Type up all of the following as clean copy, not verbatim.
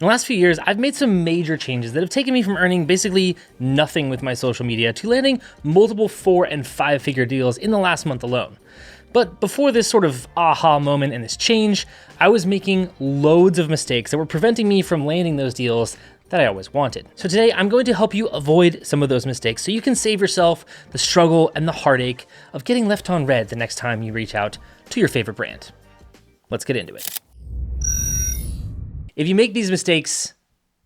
In the last few years, I've made some major changes that have taken me from earning basically nothing with my social media to landing multiple 4- and 5-figure deals in the last month alone. But before this sort of aha moment and this change, I was making loads of mistakes that were preventing me from landing those deals that I always wanted. So today I'm going to help you avoid some of those mistakes so you can save yourself the struggle and the heartache of getting left on red the next time you reach out to your favorite brand. Let's get into it. If you make these mistakes,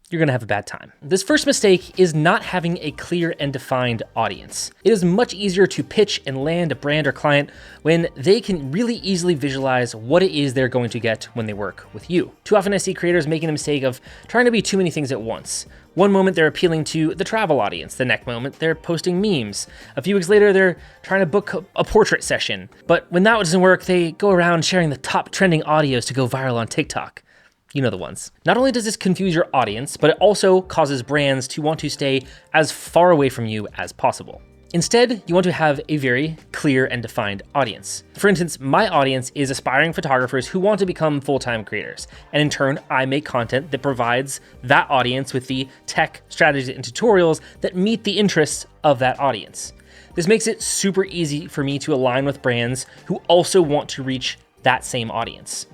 you're gonna have a bad time. This first mistake is not having a clear and defined audience. It is much easier to pitch and land a brand or client when they can really easily visualize what it is they're going to get when they work with you. Too often I see creators making the mistake of trying to be too many things at once. One moment they're appealing to the travel audience, the next moment they're posting memes. A few weeks later, they're trying to book a portrait session. But when that doesn't work, they go around sharing the top trending audios to go viral on TikTok. You know the ones. Not only does this confuse your audience, but it also causes brands to want to stay as far away from you as possible. Instead, you want to have a very clear and defined audience. For instance, my audience is aspiring photographers who want to become full-time creators. And in turn, I make content that provides that audience with the tech, strategies, and tutorials that meet the interests of that audience. This makes it super easy for me to align with brands who also want to reach that same audience.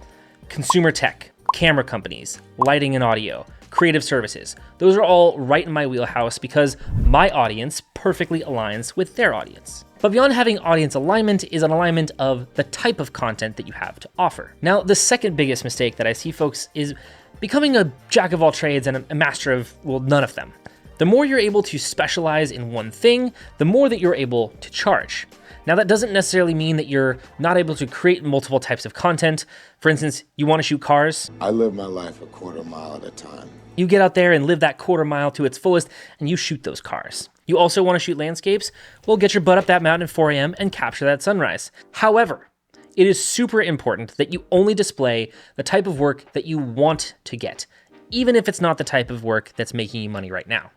Consumer tech, camera companies, lighting and audio, creative services. Those are all right in my wheelhouse because my audience perfectly aligns with their audience. But beyond having audience alignment is an alignment of the type of content that you have to offer. Now, the second biggest mistake that I see folks is becoming a jack of all trades and a master of, well, none of them. The more you're able to specialize in one thing, the more that you're able to charge. Now, that doesn't necessarily mean that you're not able to create multiple types of content. For instance, you want to shoot cars. I live my life a quarter mile at a time. You get out there and live that quarter mile to its fullest, and you shoot those cars. You also want to shoot landscapes? Well, get your butt up that mountain at 4 a.m. and capture that sunrise. However, it is super important that you only display the type of work that you want to get, even if it's not the type of work that's making you money right now.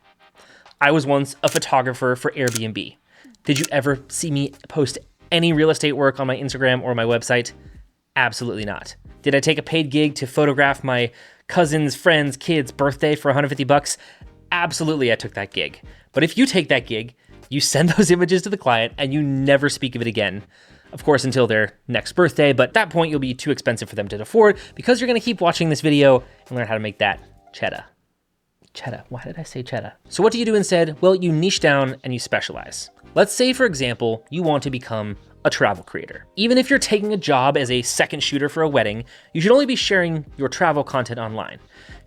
I was once a photographer for Airbnb. Did you ever see me post any real estate work on my Instagram or my website? Absolutely not. Did I take a paid gig to photograph my cousin's friend's kid's birthday for $150? Absolutely, I took that gig. But if you take that gig, you send those images to the client and you never speak of it again. Of course, until their next birthday, but at that point you'll be too expensive for them to afford because you're gonna keep watching this video and learn how to make that cheddar. Cheddar, why did I say cheddar? So what do you do instead? Well, you niche down and you specialize. Let's say, for example, you want to become a travel creator. Even if you're taking a job as a second shooter for a wedding, you should only be sharing your travel content online.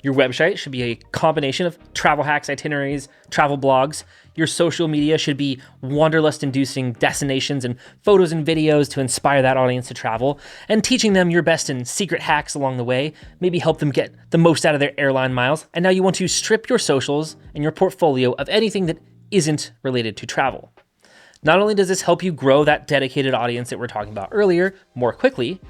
Your website should be a combination of travel hacks, itineraries, travel blogs. Your social media should be wanderlust-inducing destinations and photos and videos to inspire that audience to travel, and teaching them your best and secret hacks along the way, maybe help them get the most out of their airline miles. And now you want to strip your socials and your portfolio of anything that isn't related to travel. Not only does this help you grow that dedicated audience that we're talking about earlier more quickly,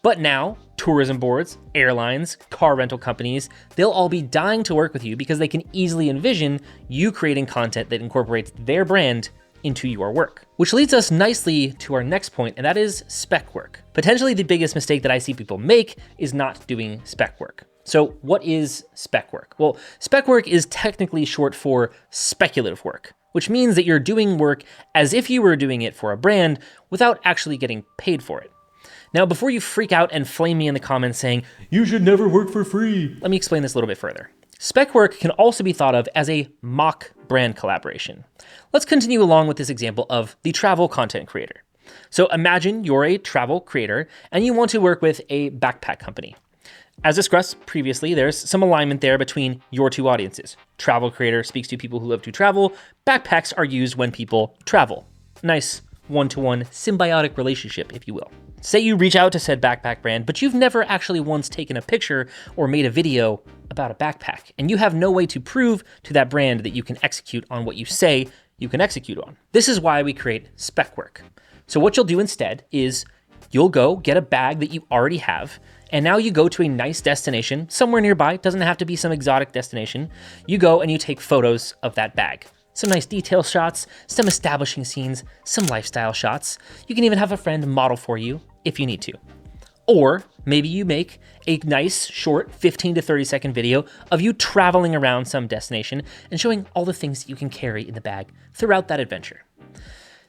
but now tourism boards, airlines, car rental companies, they'll all be dying to work with you because they can easily envision you creating content that incorporates their brand into your work. Which leads us nicely to our next point, and that is spec work. Potentially the biggest mistake that I see people make is not doing spec work. So what is spec work? Well, spec work is technically short for speculative work, which means that you're doing work as if you were doing it for a brand without actually getting paid for it. Now, before you freak out and flame me in the comments saying, "You should never work for free," let me explain this a little bit further. Spec work can also be thought of as a mock brand collaboration. Let's continue along with this example of the travel content creator. So imagine you're a travel creator and you want to work with a backpack company. As discussed previously, there's some alignment there between your two audiences. Travel creator speaks to people who love to travel. Backpacks are used when people travel. Nice one-to-one symbiotic relationship, if you will. Say you reach out to said backpack brand, but you've never actually once taken a picture or made a video about a backpack, and you have no way to prove to that brand that you can execute on what you say you can execute on. This is why we create spec work. So what you'll do instead is you'll go get a bag that you already have, and now you go to a nice destination somewhere nearby. It doesn't have to be some exotic destination. You go and you take photos of that bag. Some nice detail shots, some establishing scenes, some lifestyle shots. You can even have a friend model for you if you need to. Or maybe you make a nice, short 15 to 30 second video of you traveling around some destination and showing all the things that you can carry in the bag throughout that adventure.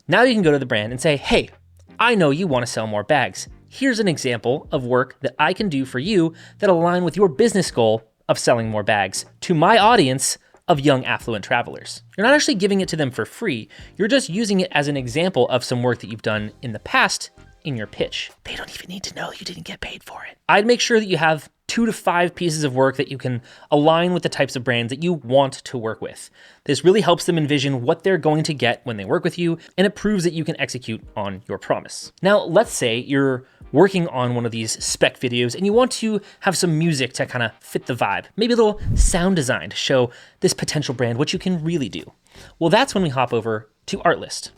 Now you can go to the brand and say, hey, I know you want to sell more bags. Here's an example of work that I can do for you that align with your business goal of selling more bags to my audience of young affluent travelers. You're not actually giving it to them for free. You're just using it as an example of some work that you've done in the past in your pitch. They don't even need to know you didn't get paid for it. I'd make sure that you have 2 to 5 pieces of work that you can align with the types of brands that you want to work with. This really helps them envision what they're going to get when they work with you, and it proves that you can execute on your promise. Now, let's say you're working on one of these spec videos and you want to have some music to kind of fit the vibe, maybe a little sound design to show this potential brand what you can really do. Well, that's when we hop over to Artlist.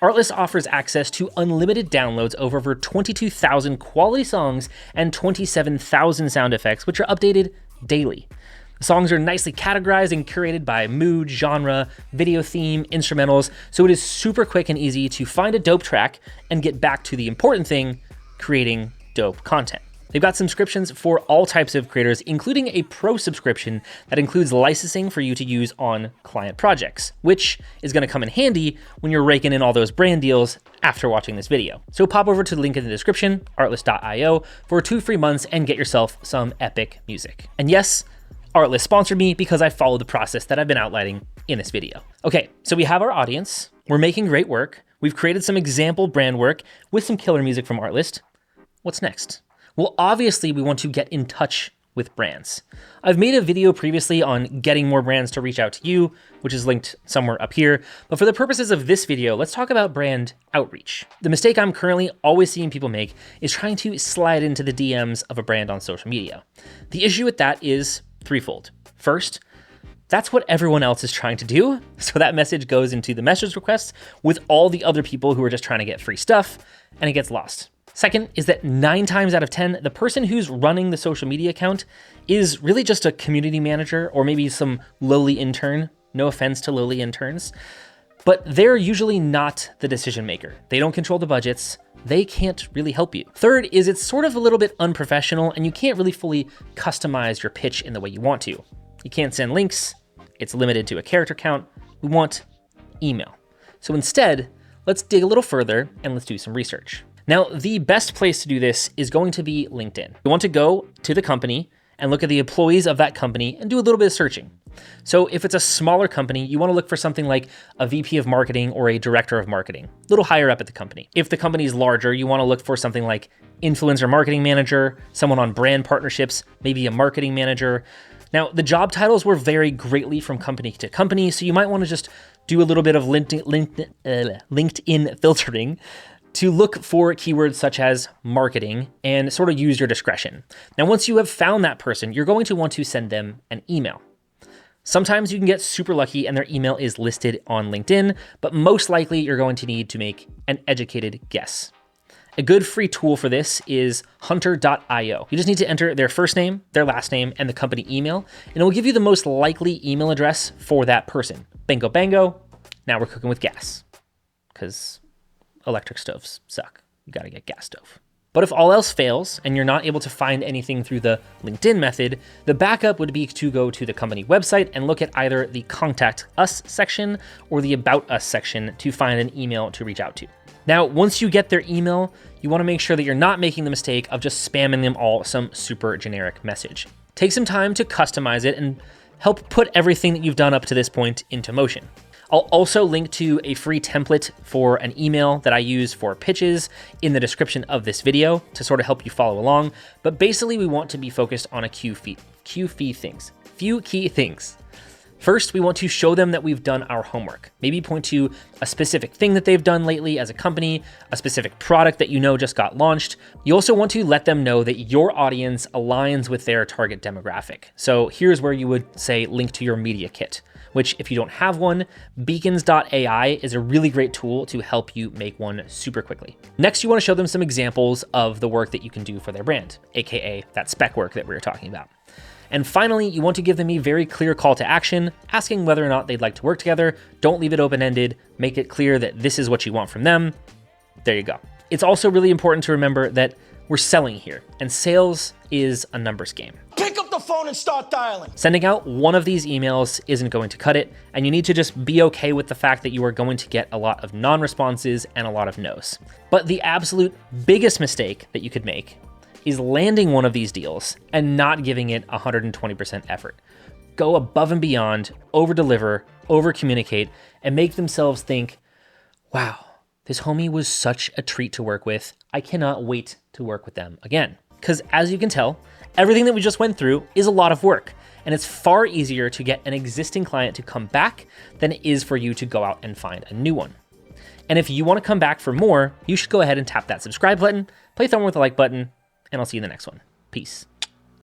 Artlist offers access to unlimited downloads of over 22,000 quality songs and 27,000 sound effects, which are updated daily. The songs are nicely categorized and curated by mood, genre, video theme, instrumentals, so it is super quick and easy to find a dope track and get back to the important thing, creating dope content. They've got subscriptions for all types of creators, including a pro subscription that includes licensing for you to use on client projects, which is going to come in handy when you're raking in all those brand deals after watching this video. So pop over to the link in the description, artlist.io, for 2 free months and get yourself some epic music. And yes, Artlist sponsored me because I followed the process that I've been outlining in this video. Okay, so we have our audience, we're making great work, we've created some example brand work with some killer music from Artlist. What's next? Well, obviously we want to get in touch with brands. I've made a video previously on getting more brands to reach out to you, which is linked somewhere up here. But for the purposes of this video, let's talk about brand outreach. The mistake I'm currently always seeing people make is trying to slide into the DMs of a brand on social media. The issue with that is threefold. First, that's what everyone else is trying to do. So that message goes into the message requests with all the other people who are just trying to get free stuff, and it gets lost. Second is that 9 times out of 10, the person who's running the social media account is really just a community manager or maybe some lowly intern. No offense to lowly interns, but they're usually not the decision maker. They don't control the budgets. They can't really help you. Third is it's sort of a little bit unprofessional and you can't really fully customize your pitch in the way you want to. You can't send links. It's limited to a character count. We want email. So instead, let's dig a little further and let's do some research. Now, the best place to do this is going to be LinkedIn. You want to go to the company and look at the employees of that company and do a little bit of searching. So if it's a smaller company, you want to look for something like a VP of marketing or a director of marketing, a little higher up at the company. If the company is larger, you want to look for something like influencer marketing manager, someone on brand partnerships, maybe a marketing manager. Now, the job titles will vary greatly from company to company, so you might want to just do a little bit of LinkedIn filtering to look for keywords such as marketing and sort of use your discretion. Now, once you have found that person, you're going to want to send them an email. Sometimes you can get super lucky and their email is listed on LinkedIn, but most likely you're going to need to make an educated guess. A good free tool for this is hunter.io. You just need to enter their first name, their last name, and the company email, and it will give you the most likely email address for that person. Bango, bango. Now we're cooking with gas because electric stoves suck. You got to get gas stove. But if all else fails and you're not able to find anything through the LinkedIn method, the backup would be to go to the company website and look at either the Contact Us section or the About Us section to find an email to reach out to. Now, once you get their email, you want to make sure that you're not making the mistake of just spamming them all some super generic message. Take some time to customize it and help put everything that you've done up to this point into motion. I'll also link to a free template for an email that I use for pitches in the description of this video to sort of help you follow along. But basically, we want to be focused on a few key things. First, we want to show them that we've done our homework. Maybe point to a specific thing that they've done lately as a company, a specific product that you know just got launched. You also want to let them know that your audience aligns with their target demographic. So here's where you would say link to your media kit, which if you don't have one, beacons.ai is a really great tool to help you make one super quickly. Next, you want to show them some examples of the work that you can do for their brand, AKA that spec work that we were talking about. And finally, you want to give them a very clear call to action, asking whether or not they'd like to work together. Don't leave it open-ended. Make it clear that this is what you want from them. There you go. It's also really important to remember that We're selling here, and sales is a numbers game. Pick up the phone and start dialing. Sending out one of these emails isn't going to cut it, and you need to just be okay with the fact that you are going to get a lot of non-responses and a lot of no's. But the absolute biggest mistake that you could make is landing one of these deals and not giving it 120% effort. Go above and beyond, over-deliver, over-communicate, and make themselves think, wow, this homie was such a treat to work with. I cannot wait to work with them again. Because as you can tell, everything that we just went through is a lot of work, and it's far easier to get an existing client to come back than it is for you to go out and find a new one. And if you want to come back for more, you should go ahead and tap that subscribe button, play Thumb with the like button, and I'll see you in the next one. Peace.